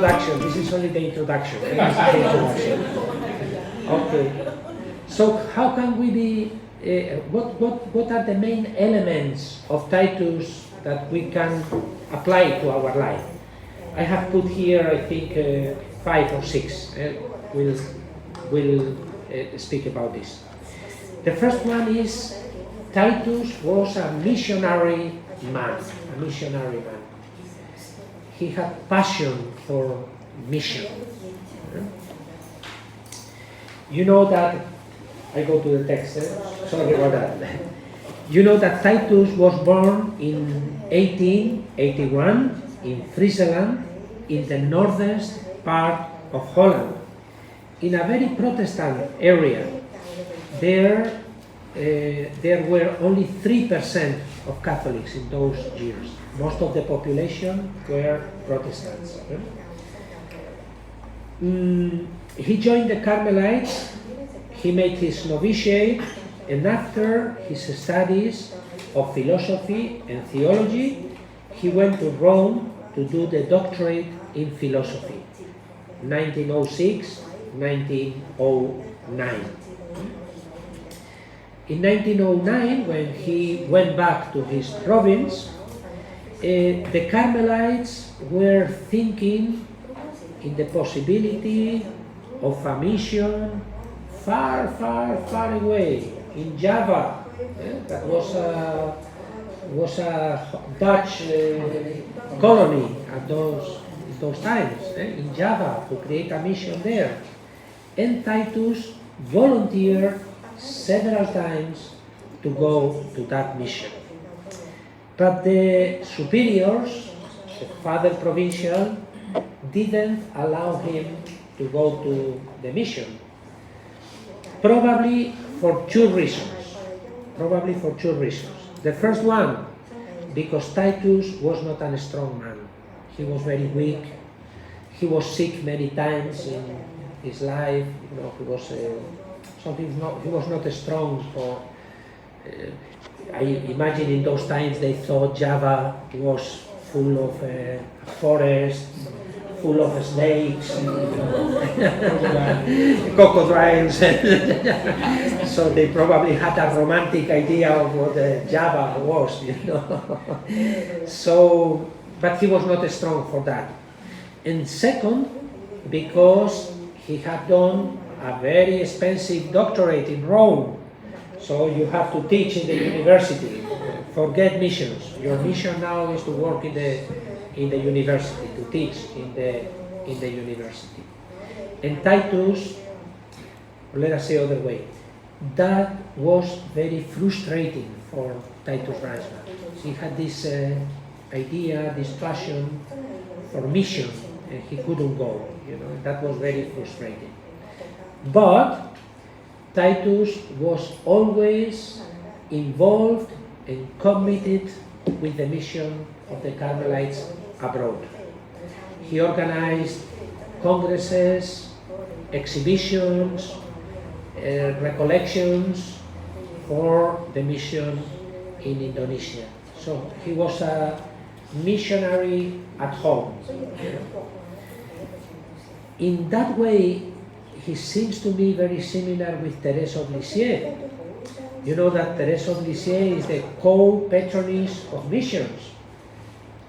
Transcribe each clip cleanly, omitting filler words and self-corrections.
introduction. This is only the introduction. Okay. So how can we be? What are the main elements of Titus that we can apply to our life? I have put here, I think, 5 or 6. We'll speak about this. The first one is Titus was a missionary man. A missionary man. He had passion for mission. You know that, I go to the text, sorry about that. You know that Titus was born in 1881 in Friesland, in the northern part of Holland, in a very Protestant area. There were only 3% of Catholics in those years. Most of the population were Protestants. He joined the Carmelites, he made his novitiate, and after his studies of philosophy and theology, he went to Rome to do the doctorate in philosophy, 1906, 1909. In 1909, when he went back to his province, the Carmelites were thinking in the possibility of a mission far, far, far away in Java. That was a Dutch colony at those times, in Java, to create a mission there. And Titus volunteered several times to go to that mission. But the superiors, the Father Provincial, didn't allow him to go to the mission. Probably for two reasons. The first one, because Titus was not a strong man. He was very weak. He was sick many times in his life. He was not strong. I imagine in those times they thought Java was full of forest, full of snakes, crocodiles. So they probably had a romantic idea of what Java was, So, but he was not strong for that. And second, because he had done a very expensive doctorate in Rome. So you have to teach in the university. Forget missions. Your mission now is to work in the university, to teach in the university. And Titus, let us say other way, that was very frustrating for Titus Brandsma. He had this idea, this passion for mission, and he couldn't go. That was very frustrating. But Titus was always involved and committed with the mission of the Carmelites abroad. He organized congresses, exhibitions, recollections for the mission in Indonesia. So he was a missionary at home. In that way, he seems to me very similar with Thérèse of Lisieux. You know that Thérèse of Lisieux is the co-patroness of missions.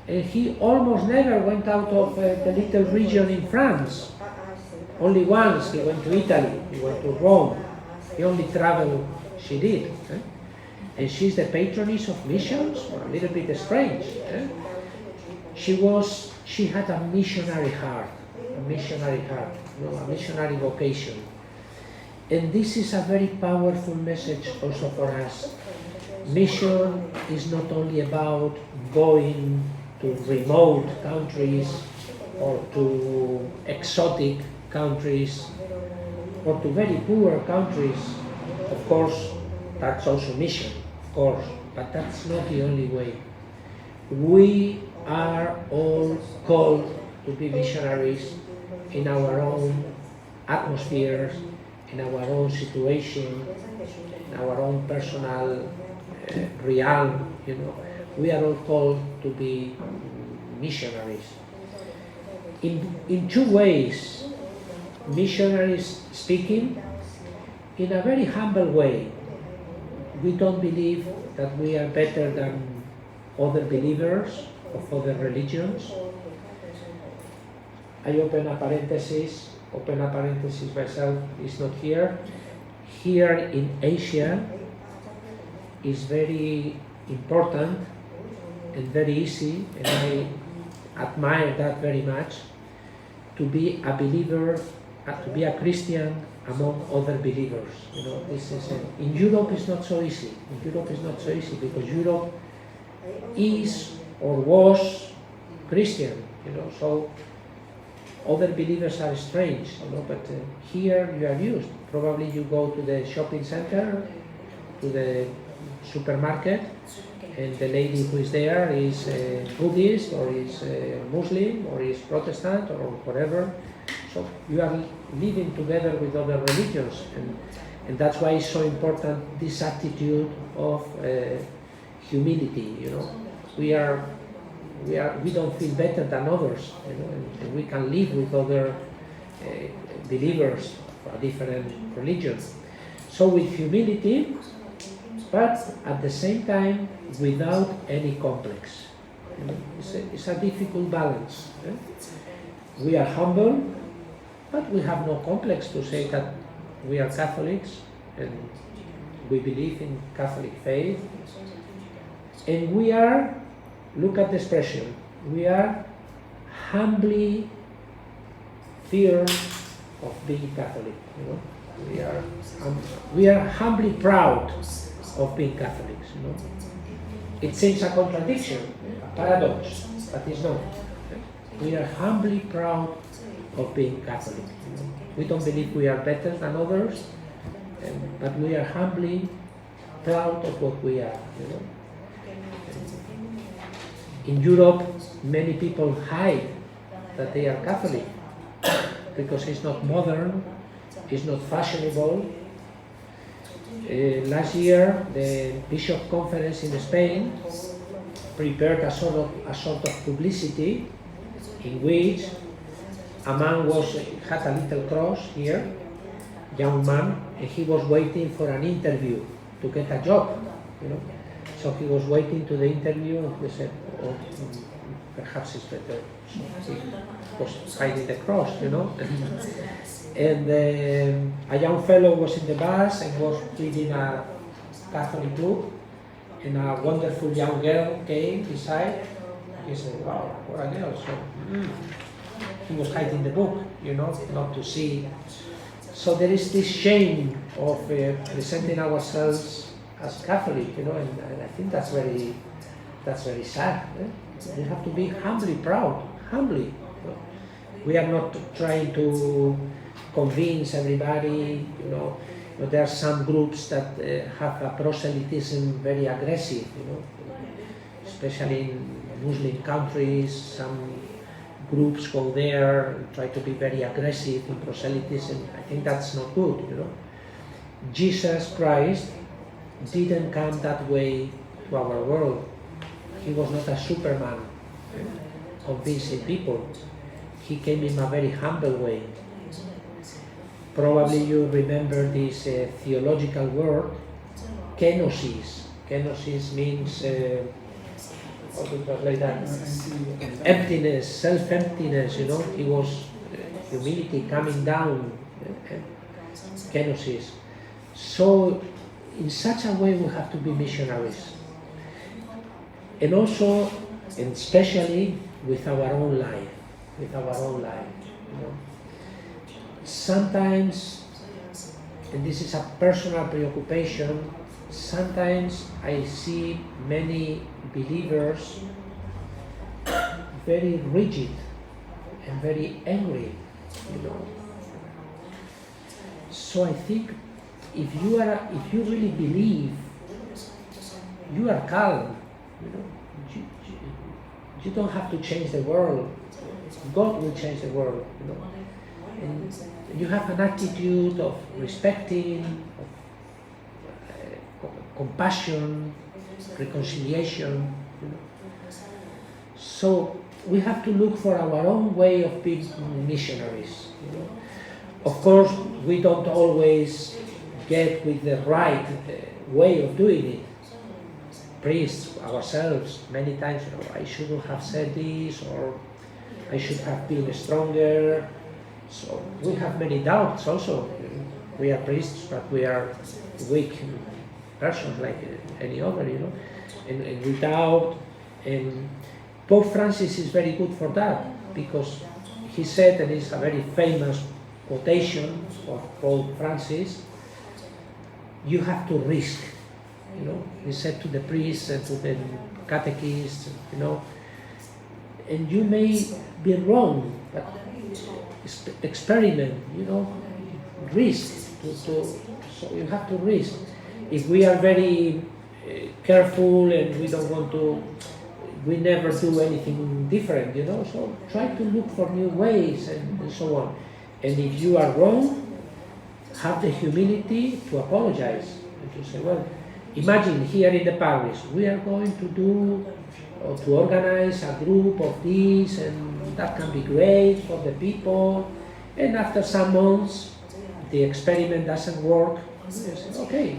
And he almost never went out of the little region in France. Only once he went to Italy, he went to Rome. The only travel she did. And she's the patroness of missions? A little bit strange. She had a missionary heart. A missionary vocation. And this is a very powerful message also for us. Mission is not only about going to remote countries or to exotic countries or to very poor countries. Of course, that's also mission, of course, but that's not the only way. We are all called to be missionaries in our own atmospheres, in our own situation, in our own personal realm. We are all called to be missionaries. in two ways, missionaries speaking, in a very humble way. We don't believe that we are better than other believers of other religions. I open a parenthesis myself, is not here. Here in Asia is very important and very easy, and I admire that very much, to be a believer, to be a Christian among other believers. You know, this is in Europe it's not so easy. In Europe it's not so easy because Europe is or was Christian. You know, so other believers are strange. You know, but here you are used. Probably you go to the shopping center, to the supermarket, and the lady who is there is Buddhist or is Muslim or is Protestant or whatever. So you are living together with other religions, and that's why it's so important this attitude of humility. You know, we don't feel better than others, you know, and we can live with other believers of different religions. So with humility, but at the same time without any complex. You know, it's a difficult balance. We are humble, but we have no complex to say that we are Catholics and we believe in Catholic faith. And we are, look at the expression, we are humbly fear of being Catholic. You know, we are humbly proud of being Catholics. You know, it seems a contradiction, a paradox, but it's not. We are humbly proud of being Catholic. You know, we don't believe we are better than others, but we are humbly proud of what we are. You know. In Europe, many people hide that they are Catholic because it's not modern, it's not fashionable. Last year, the Bishop Conference in Spain prepared a sort of publicity in which a man had a little cross here, young man, and he was waiting for an interview to get a job. You know, so he was waiting to the interview, and he said, "Oh, perhaps it's better." So he was hiding the cross, you know. And a young fellow was in the bus and was reading a Catholic book, and a wonderful young girl came beside. He said, "Wow, what a girl!" So he was hiding the book, you know, not to see. So there is this shame of presenting ourselves as Catholic, you know, and I think that's very sad. We have to be humbly proud, humbly. We are not trying to convince everybody, you know. There are some groups that have a proselytism very aggressive, you know, especially in Muslim countries. Some groups go there and try to be very aggressive in proselytism. I think that's not good, you know. Jesus Christ didn't come that way to our world. He was not a Superman convincing people. He came in a very humble way. Probably you remember this theological word, kenosis. Kenosis means, how to translate that? Emptiness, self-emptiness, you know. He was humility coming down, kenosis. So in such a way we have to be missionaries. And also, and especially with our own life, you know. Sometimes, and this is a personal preoccupation, sometimes I see many believers very rigid and very angry, you know. So I think if you really believe, you are calm, you know. You don't have to change the world. God will change the world, you know. And you have an attitude of respecting, of compassion, reconciliation, you know. So we have to look for our own way of being missionaries. You know? Of course, we don't always get with the right way of doing it. Priests, ourselves, many times, I shouldn't have said this, or I should have been stronger. So we have many doubts also. We are priests, but we are weak persons like any other, and we doubt. And Pope Francis is very good for that, because he said, and it's a very famous quotation of Pope Francis, you have to risk. He said to the priests and to the catechists, and you may be wrong, but experiment, risk. So you have to risk. If we are very careful and we don't want to, we never do anything different, so try to look for new ways and so on. And if you are wrong, have the humility to apologize and to say, well, imagine here in the parish, we are going to do or to organize a group of these, and that can be great for the people. And after some months, the experiment doesn't work. We say, okay,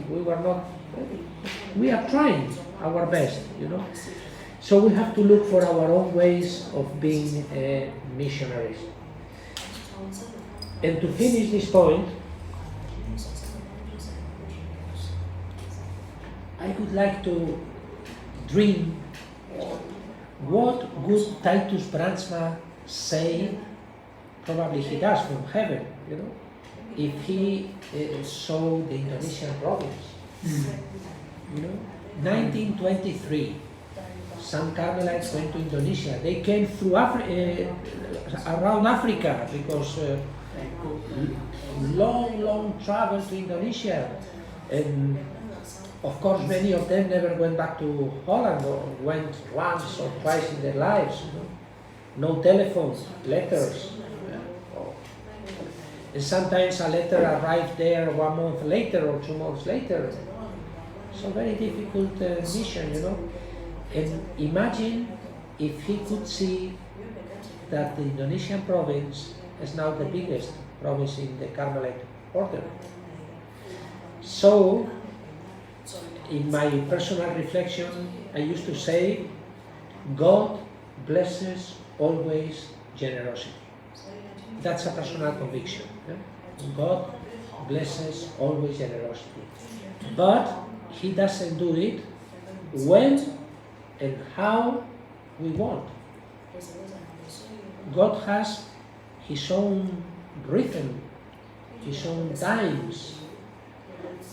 we are trying our best, So we have to look for our own ways of being missionaries. And to finish this point, I would like to dream what would Titus Brandsma say, probably he does from heaven, if he saw the Indonesian province. 1923, some Carmelites went to Indonesia. They came through around Africa, because long travel to Indonesia. And of course, many of them never went back to Holland, or went once or twice in their lives. No telephones, letters. And sometimes a letter arrived there 1 month later or 2 months later. So very difficult mission, And imagine if he could see that the Indonesian province is now the biggest province in the Carmelite order. So, in my personal reflection, I used to say, God blesses always generosity. That's a personal conviction. God blesses always generosity. But He doesn't do it when and how we want. God has His own rhythm, His own times.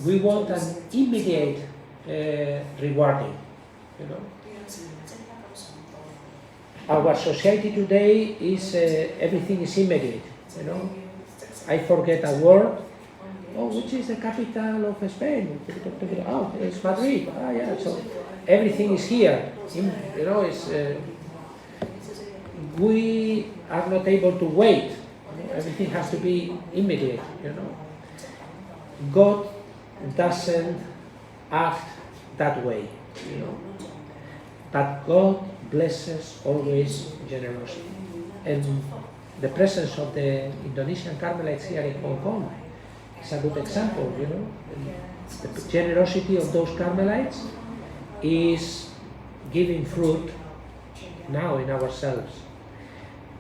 We want an immediate rewarding, Our society today is everything is immediate, I forget a word. Oh, which is the capital of Spain? Oh, it's Madrid. Yeah. So everything is here. We are not able to wait. Everything has to be immediate. God doesn't act that way. But God blesses always generosity. And the presence of the Indonesian Carmelites here in Hong Kong is a good example, The generosity of those Carmelites is giving fruit now in ourselves.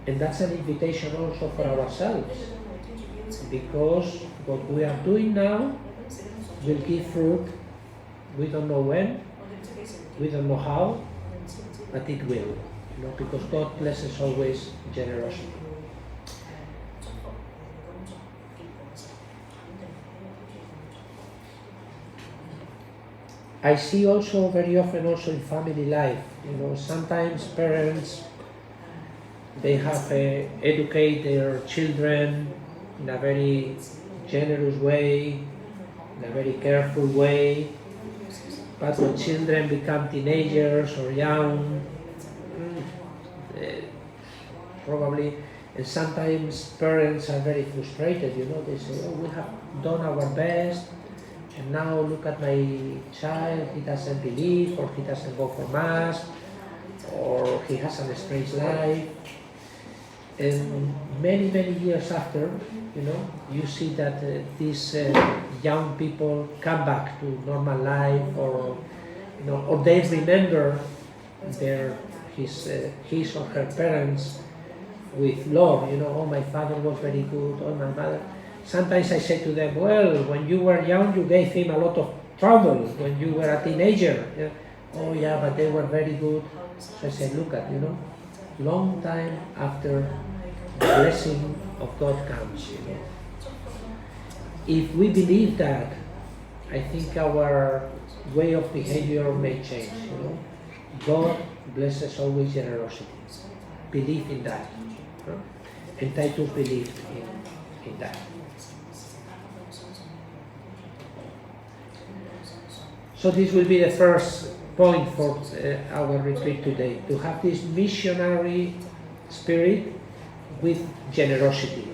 And that's an invitation also for ourselves, because what we are doing now will give fruit. We don't know when, we don't know how, but it will, because God blesses always generosity. I see also very often also in family life, sometimes parents, they have educate their children in a very generous way, in a very careful way, but when children become teenagers or young, probably, and sometimes parents are very frustrated, they say, we have done our best, and now look at my child, he doesn't believe, or he doesn't go for mass, or he has a strange life. And many years after, you see that these young people come back to normal life, or they remember his or her parents with love. Oh, my father was very good. Oh, my mother. Sometimes I say to them, well, when you were young, you gave him a lot of trouble when you were a teenager. Yeah. Oh, yeah, but they were very good. So I said, look at, long time after the blessing of God comes. If we believe that, I think our way of behavior may change. God blesses always generosity. Believe in that. And Titus believed in that. So this will be the first point for our retreat today, to have this missionary spirit with generosity.